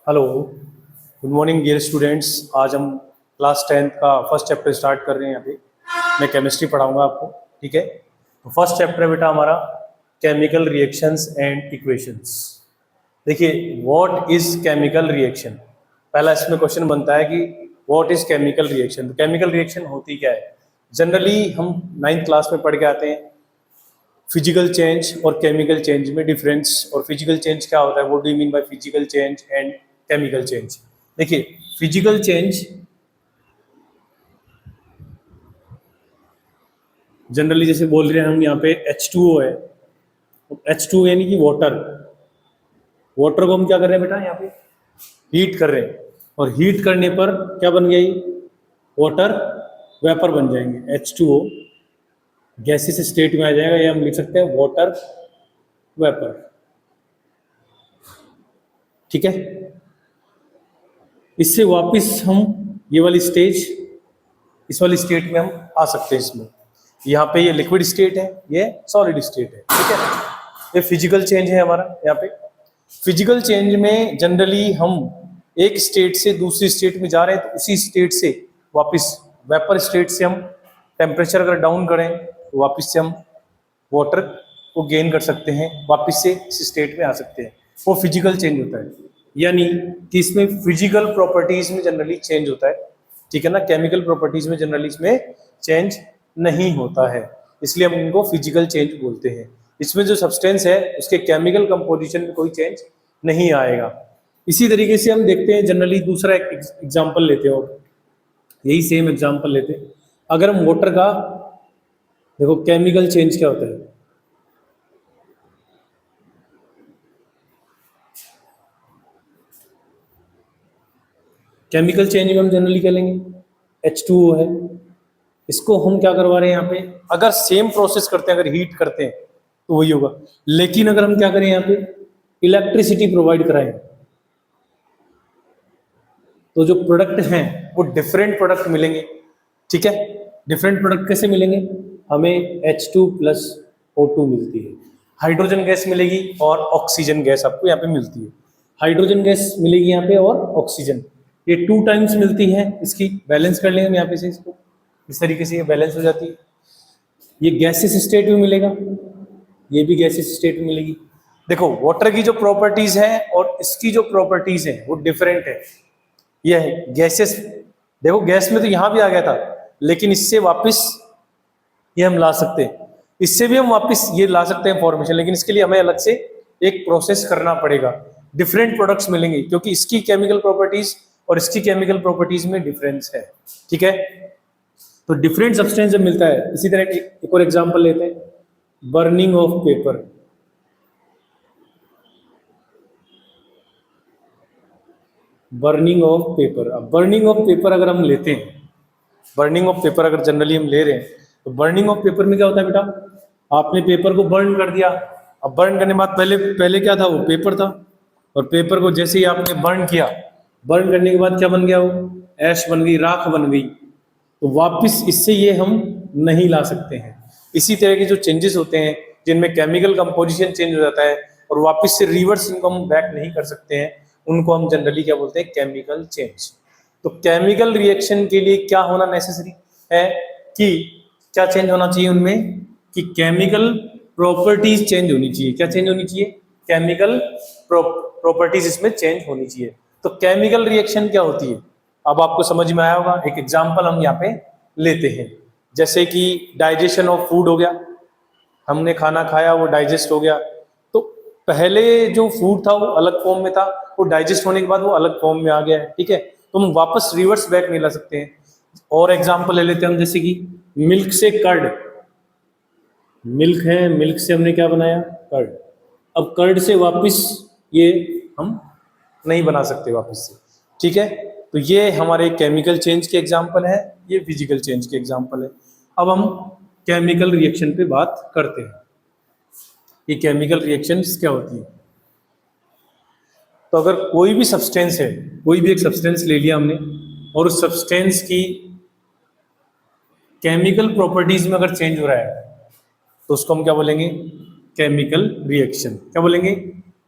Hello, good morning dear students. आज हम class 10th का फर्स्ट चैप्टर स्टार्ट कर रहे हैं। यहाँ पे मैं केमिस्ट्री पढ़ाऊंगा आपको, ठीक है। तो फर्स्ट चैप्टर है बेटा हमारा केमिकल रिएक्शंस एंड इक्वेशंस। देखिए, व्हाट इज केमिकल रिएक्शन। पहला इसमें क्वेश्चन बनता है कि व्हाट इज केमिकल रिएक्शन। तो केमिकल रिएक्शन होती क्या है। जनरली हम 9th क्लास में पढ़ के आते हैं फिजिकल चेंज और केमिकल चेंज में डिफरेंस। और फिजिकल चेंज क्या होता है, what do you mean by physical change and chemical change. देखिए, फिजिकल चेंज जनरली जैसे बोल रहे हैं हम यहाँ पे H2O है। H2O यानी कि वाटर। वाटर को हम क्या कर रहे हैं बेटा, यहाँ पे हीट कर रहे हैं। और हीट करने पर क्या बन गई, वाटर वेपर बन जाएंगे। H2O गैसेस स्टेट में आ जाएगा, या हम लिख सकते हैं वाटर वेपर, ठीक है। इससे वापस हम ये वाली स्टेज, इस वाली स्टेट में हम आ सकते हैं। इसमें यहाँ पे ये लिक्विड स्टेट है, ये सॉलिड स्टेट है, ठीक है। ये फिजिकल चेंज है हमारा। यहाँ पे फिजिकल चेंज में जनरली हम एक स्टेट से दूसरी स्टेट में जा रहे हैं, तो उसी स्टेट से वापस वेपर स्टेट से हम टेम्परेचर अगर डाउन करें तो वापस से हम वाटर को गेन कर सकते हैं, वापस से इस स्टेट में आ सकते हैं। वो फिजिकल चेंज होता है, यानी कि इसमें फिजिकल प्रॉपर्टीज में जनरली चेंज होता है, ठीक है ना। केमिकल प्रॉपर्टीज में जनरली इसमें चेंज नहीं होता है, इसलिए हम इनको फिजिकल चेंज बोलते हैं। इसमें जो सब्सटेंस है उसके केमिकल कंपोजिशन में कोई चेंज नहीं आएगा। इसी तरीके से हम देखते हैं जनरली, दूसरा एक एग्जाम्पल लेते हो, यही सेम एग्जाम्पल लेते हैं। अगर हम वाटर का देखो केमिकल चेंज क्या होता है। केमिकल चेंज में हम जनरली क्या लेंगे, H2O है। इसको हम क्या करवा रहे हैं यहाँ पे, अगर सेम प्रोसेस करते हैं, अगर हीट करते हैं तो वही होगा। लेकिन अगर हम क्या करें, यहाँ पे इलेक्ट्रिसिटी प्रोवाइड कराएं, तो जो प्रोडक्ट हैं वो डिफरेंट प्रोडक्ट मिलेंगे, ठीक है। डिफरेंट प्रोडक्ट कैसे मिलेंगे, हमें H2+O2 मिलती है, हाइड्रोजन गैस मिलेगी और ऑक्सीजन गैस आपको यहाँ पे मिलती है। हाइड्रोजन गैस मिलेगी यहाँ पे और ऑक्सीजन, ये 2 टाइम्स मिलती है। इसकी बैलेंस कर लेंगे हम यहाँ पे से, इसको इस तरीके से ये बैलेंस हो जाती है। ये गैसेस स्टेट में मिलेगा, ये भी गैसेस स्टेट में मिलेगी। देखो, वाटर की जो प्रॉपर्टीज है और इसकी जो प्रॉपर्टीज है वो डिफरेंट है। ये है गैसेस, देखो गैस में तो यहां भी आ गया था, लेकिन इससे वापस ये हम ला सकते हैं, इससे भी हम वापस ये ला सकते हैं फॉर्मेशन, लेकिन इसके लिए हमें अलग से एक प्रोसेस करना पड़ेगा। डिफरेंट प्रोडक्ट्स मिलेंगे क्योंकि इसकी केमिकल प्रॉपर्टीज और इसकी केमिकल प्रॉपर्टीज में डिफरेंस है, ठीक है। तो डिफरेंट सब्सटेंस जब मिलता है, इसी तरह एक और एग्जांपल लेते हैं, burning of paper. Burning of paper, अब बर्निंग ऑफ पेपर अगर हम लेते हैं, बर्निंग ऑफ पेपर अगर जनरली हम ले रहे हैं, तो बर्निंग ऑफ पेपर में क्या होता है बेटा, आपने पेपर को बर्न कर दिया। अब बर्न करने के बाद पहले पहले क्या था, वो पेपर था, और पेपर को जैसे ही आपने बर्न किया, बर्न करने के बाद क्या बन गया, वो ऐश बन गई, राख बन गई। तो वापस इससे ये हम नहीं ला सकते हैं। इसी तरह के जो चेंजेस होते हैं जिनमें केमिकल कंपोजिशन चेंज हो जाता है और वापस से रिवर्स इनको हम बैक नहीं कर सकते हैं, उनको हम जनरली क्या बोलते हैं, केमिकल चेंज। तो केमिकल रिएक्शन के लिए क्या होना नेसेसरी है, कि क्या चेंज होना चाहिए उनमें, कि केमिकल प्रॉपर्टीज चेंज होनी चाहिए। क्या चेंज होनी चाहिए, केमिकल प्रॉपर्टीज इसमें चेंज होनी चाहिए। तो केमिकल रिएक्शन क्या होती है, अब आपको समझ में आया होगा। एक एग्जांपल हम यहाँ पे लेते हैं, जैसे कि डाइजेशन ऑफ फूड हो गया, हमने खाना खाया, वो डाइजेस्ट हो गया। तो पहले जो फूड था वो अलग फॉर्म में था, वो डाइजेस्ट होने के बाद वो अलग फॉर्म में आ गया है, ठीक है। तो हम वापस रिवर्स बैक नहीं ला सकते हैं। और एग्जांपल ले लेते हैं हम, जैसे कि मिल्क से कर्ड। मिल्क है, मिल्क से हमने क्या बनाया, कर्ड। अब कर्ड से वापस ये हम नहीं बना सकते वापस से, ठीक है। तो ये हमारे केमिकल चेंज के एग्जांपल है, ये फिजिकल चेंज के एग्जांपल है। अब हम केमिकल रिएक्शन पे बात करते हैं, ये केमिकल रिएक्शंस क्या होती है। तो अगर कोई भी सब्सटेंस है, कोई भी एक सब्सटेंस ले लिया हमने, और उस सब्सटेंस की केमिकल प्रॉपर्टीज में अगर चेंज हो रहा है, तो उसको हम क्या बोलेंगे, केमिकल रिएक्शन। क्या बोलेंगे,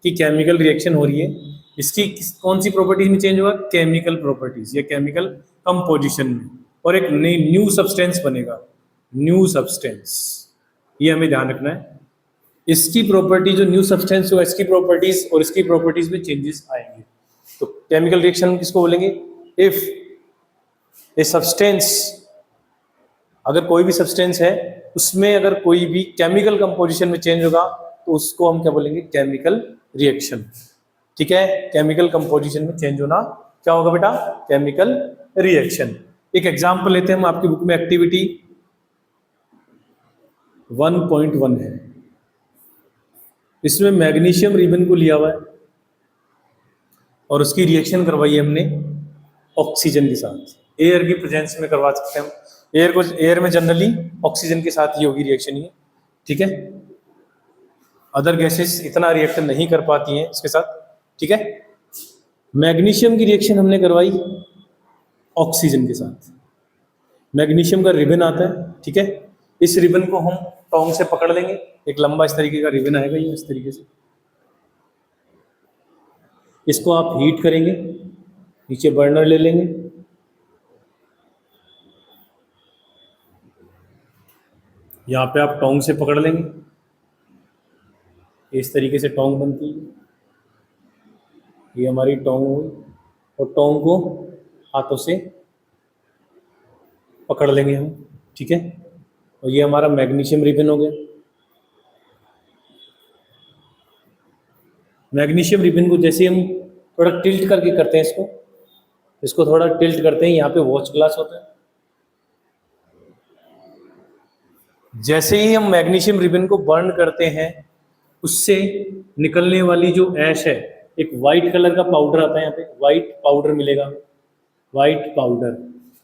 कि केमिकल रिएक्शन हो रही है। कौन सी प्रॉपर्टीज में चेंज होगा? केमिकल प्रॉपर्टीज या केमिकल कंपोजिशन में, और एक नई न्यू सब्सटेंस बनेगा, न्यू सब्सटेंस। ये हमें ध्यान रखना है। इसकी प्रॉपर्टी जो न्यू सब्सटेंस होगा, इसकी प्रॉपर्टीज और इसकी प्रॉपर्टीज में चेंजेस आएंगे। तो केमिकल रिएक्शन किसको बोलेंगे? इफ ए सब्सटेंस, अगर कोई भी सब्सटेंस है उसमें अगर कोई भी केमिकल कंपोजिशन में चेंज होगा तो उसको हम क्या बोलेंगे? Chemical reaction. ठीक है, केमिकल कंपोजिशन में चेंज होना क्या होगा बेटा? Chemical reaction. एक एग्जांपल लेते हैं हम, आपकी बुक में एक्टिविटी 1.1 है, इसमें मैग्नीशियम रिबन को लिया हुआ है और उसकी रिएक्शन करवाई है हमने ऑक्सीजन के साथ। एयर की प्रेजेंस में करवा सकते हैं हम, एयर में जनरली ऑक्सीजन के साथ ही होगी रिएक्शन ये। ठीक है, अदर गैसेस इतना रिएक्ट नहीं कर पाती हैं इसके साथ। ठीक है, मैग्नीशियम की रिएक्शन हमने करवाई ऑक्सीजन के साथ। मैग्नीशियम का रिबन आता है। ठीक है, इस रिबन को हम टोंग से पकड़ लेंगे, एक लंबा इस तरीके का रिबन आएगा ये, इस तरीके से। इसको आप हीट करेंगे, नीचे बर्नर ले लेंगे, यहाँ पे आप टोंग से पकड़ लेंगे, इस तरीके से टोंग बनती है, ये हमारी टोंग हुई, और टोंग को हाथों से पकड़ लेंगे हम। ठीक है, और ये हमारा मैग्नीशियम रिबन हो गया। मैग्नीशियम रिबन को जैसे हम थोड़ा टिल्ट करके करते हैं, इसको थोड़ा टिल्ट करते हैं, यहाँ पे वॉच ग्लास होता है। जैसे ही हम मैग्नीशियम रिबन को बर्न करते हैं, उससे निकलने वाली जो ऐश है, एक वाइट कलर का पाउडर आता है, यहाँ पे वाइट पाउडर मिलेगा, वाइट पाउडर।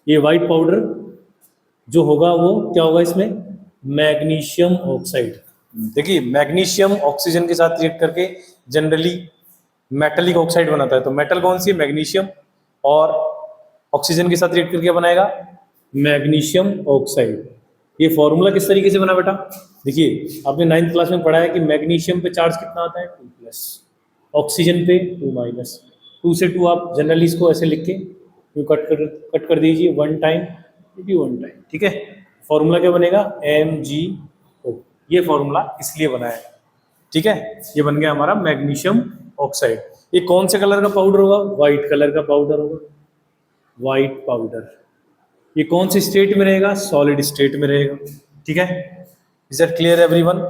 ये वाइट पाउडर जो होगा वो क्या होगा? इसमें मैग्नीशियम ऑक्साइड। देखिए, मैग्नीशियम ऑक्सीजन के साथ रिएक्ट करके जनरली मेटलिक ऑक्साइड बनाता है। तो मेटल कौन सी है? मैग्नीशियम। और ऑक्सीजन के साथ रिएक्ट करके बनाएगा मैग्नीशियम ऑक्साइड। ये फॉर्मूला किस तरीके से बना बेटा? देखिए, आपने 9th क्लास में पढ़ा है कि मैग्नीशियम पे चार्ज कितना आता है? 2+, ऑक्सीजन पे 2-। 2 से 2 आप जनरली इसको ऐसे लिख के कट कर दीजिए, 1 टाइम 1 टाइम। ठीक है, फॉर्मूला क्या बनेगा? MgO। ये फॉर्मूला इसलिए बना है। ठीक है, ये बन गया हमारा मैग्नीशियम ऑक्साइड। ये कौन से कलर का पाउडर होगा? व्हाइट कलर का पाउडर होगा, व्हाइट पाउडर। ये कौन सी स्टेट में रहेगा? सॉलिड स्टेट में रहेगा। ठीक है, इज दैट क्लियर एवरीवन?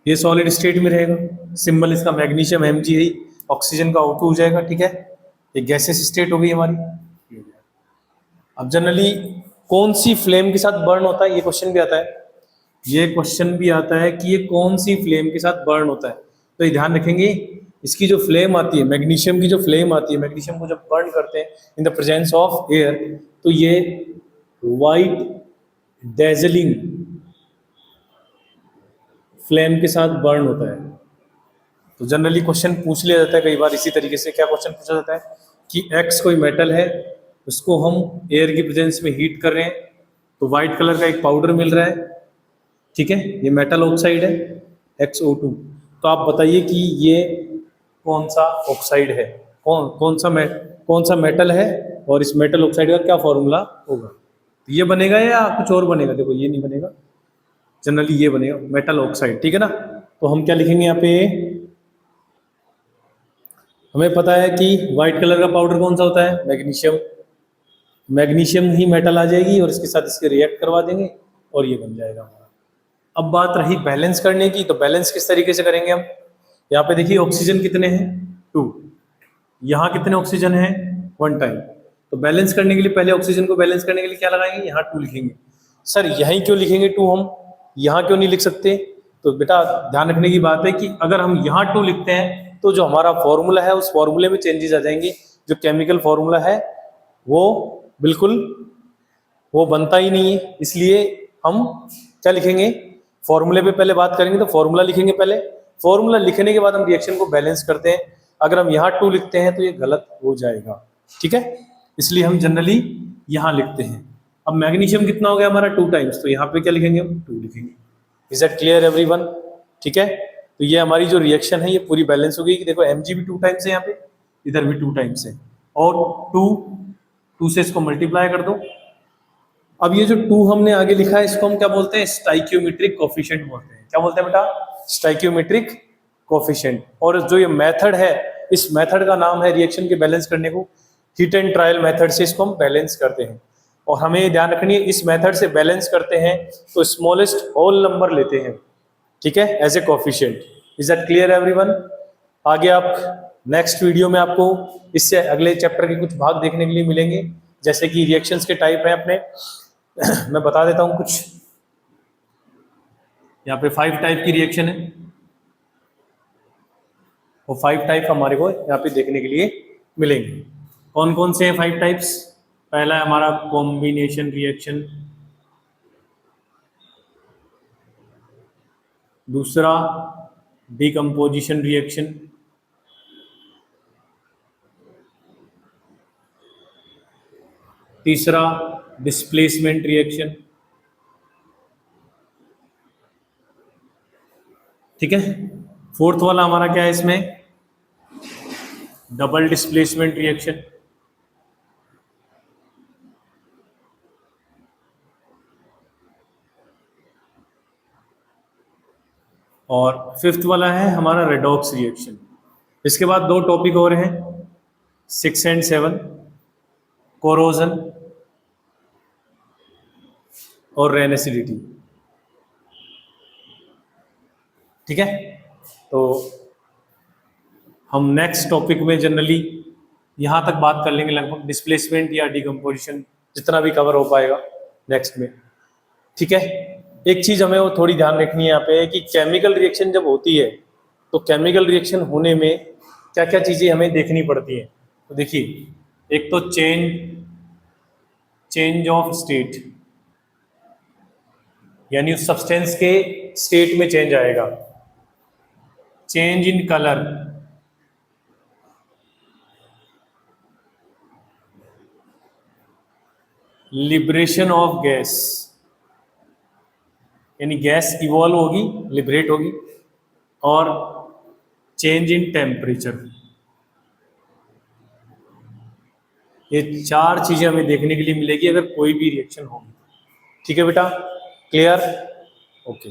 ये सॉलिड स्टेट में रहेगा, सिंबल इसका मैग्नीशियम Mg है, ऑक्सीजन का O2 हो जाएगा। ठीक है, ये गैसेस स्टेट हो गई हमारी। अब जनरली कौन सी फ्लेम के साथ बर्न होता है? ये क्वेश्चन भी आता है, ये क्वेश्चन भी आता है कि ये कौन सी फ्लेम के साथ बर्न होता है। तो ये ध्यान रखेंगे, इसकी जो फ्लेम आती है, मैग्नीशियम की जो फ्लेम आती है, मैग्नीशियम को जब बर्न करते हैं in the presence of air, तो ये वाइट डेजलिंग फ्लेम के साथ बर्न होता है। तो जनरली क्वेश्चन पूछ लिया जाता है कई बार इसी तरीके से। क्या क्वेश्चन पूछा जाता है कि X कोई मेटल है, उसको हम एयर की प्रेजेंस में हीट कर रहे हैं, तो व्हाइट कलर का एक पाउडर मिल रहा है। ठीक है, ये मेटल ऑक्साइड है, XO2। तो आप बताइए कि ये कौन सा ऑक्साइड है, कौन सा मेटल है, और इस मेटल ऑक्साइड का क्या फॉर्मूला होगा? तो ये बनेगा या कुछ और बनेगा? देखो, ये नहीं बनेगा, जनरली ये बनेगा मेटल ऑक्साइड। ठीक है ना, तो हम क्या लिखेंगे यहाँ पे? हमें पता है कि व्हाइट कलर का पाउडर कौन सा होता है? मैग्नीशियम। मैग्नीशियम ही मेटल आ जाएगी और इसके साथ इसके रिएक्ट करवा देंगे और ये बन जाएगा हमारा। अब बात रही बैलेंस करने की, तो बैलेंस किस तरीके से करेंगे हम? यहाँ पे देखिए, ऑक्सीजन कितने हैं? 2। यहाँ कितने ऑक्सीजन हैं? 1 टाइम। तो बैलेंस करने के लिए पहले ऑक्सीजन को बैलेंस करने के लिए क्या लगाएंगे? यहाँ 2 लिखेंगे। सर यहीं क्यों लिखेंगे 2 हम, यहाँ क्यों नहीं लिख सकते? तो बेटा ध्यान रखने की बात है कि अगर हम यहाँ 2 लिखते हैं तो जो हमारा फॉर्मूला है उस फॉर्मूले में चेंजेस आ जाएंगे। जो केमिकल फॉर्मूला है वो बिल्कुल वो बनता ही नहीं है। इसलिए हम क्या लिखेंगे? फॉर्मूले पे पहले बात करेंगे, तो फॉर्मूला लिखेंगे पहले। फॉर्मूला लिखने के बाद हम रिएक्शन को बैलेंस करते हैं। अगर हम यहाँ 2 लिखते हैं तो ये गलत हो जाएगा। ठीक है, इसलिए हम जनरली यहाँ लिखते हैं। अब मैग्नीशियम कितना हो गया हमारा? 2 टाइम्स, तो यहाँ पे क्या लिखेंगे हम? 2 लिखेंगे। Is that clear everyone? ठीक है, तो ये हमारी जो रिएक्शन है ये पूरी बैलेंस हो गई कि देखो mg भी 2 टाइम्स है यहाँ पे, इधर भी 2 टाइम्स है, और 2 से इसको मल्टीप्लाई कर दो। अब ये जो 2 हमने आगे लिखा है इसको हम क्या बोलते हैं, स्टाइक्योमेट्रिक कोफिशिएंट बोलते हैं। क्या बोलते हैं बेटा, स्टाइक्योमेट्रिक कोफिशिएंट। और जो ये मेथड है, इस मेथड का नाम है रिएक्शन के बैलेंस करने को हीट एंड ट्रायल मेथड से इसको हम बैलेंस करते हैं। और हमें ये ध्यान रखनी है, इस मेथड से बैलेंस करते हैं तो स्मॉलेस्ट होल नंबर लेते हैं, ठीक है, as a coefficient. Is that clear everyone? आगे आप नेक्स्ट वीडियो में आपको इससे अगले चैप्टर के कुछ भाग देखने के लिए मिलेंगे, जैसे कि रिएक्शंस के टाइप हैं अपने मैं बता देता हूं कुछ। यहाँ पे 5 टाइप की रिएक्शन है, वो 5 टाइप हमारे को यहाँ पे देखने के लिए मिलेंगे। कौन कौन से हैं 5 टाइप्स? पहला है हमारा कॉम्बिनेशन रिएक्शन, दूसरा डिकम्पोजिशन रिएक्शन, तीसरा डिस्प्लेसमेंट रिएक्शन, ठीक है। फोर्थ वाला हमारा क्या है इसमें, डबल डिस्प्लेसमेंट रिएक्शन, और फिफ्थ वाला है हमारा रेडॉक्स रिएक्शन। इसके बाद 2 टॉपिक और हैं, 6 एंड 7, कोरोजन और रेन एसिडिटी, ठीक है। तो हम नेक्स्ट टॉपिक में जनरली यहाँ तक बात कर लेंगे, लगभग डिस्प्लेसमेंट या डिकम्पोजिशन जितना भी कवर हो पाएगा नेक्स्ट में, ठीक है। एक चीज हमें वो थोड़ी ध्यान रखनी है यहाँ पे कि केमिकल रिएक्शन जब होती है तो केमिकल रिएक्शन होने में क्या क्या चीजें हमें देखनी पड़ती हैं। तो देखिए, एक तो चेंज ऑफ स्टेट, यानी उस सब्सटेंस के स्टेट में चेंज आएगा। Change in colour, liberation of gas, यानी गैस इवॉल्व होगी, लिबरेट होगी, और चेंज इन टेम्परेचर। ये 4 चीजें हमें देखने के लिए मिलेगी अगर कोई भी रिएक्शन होगी, ठीक है बेटा, क्लियर? ओके।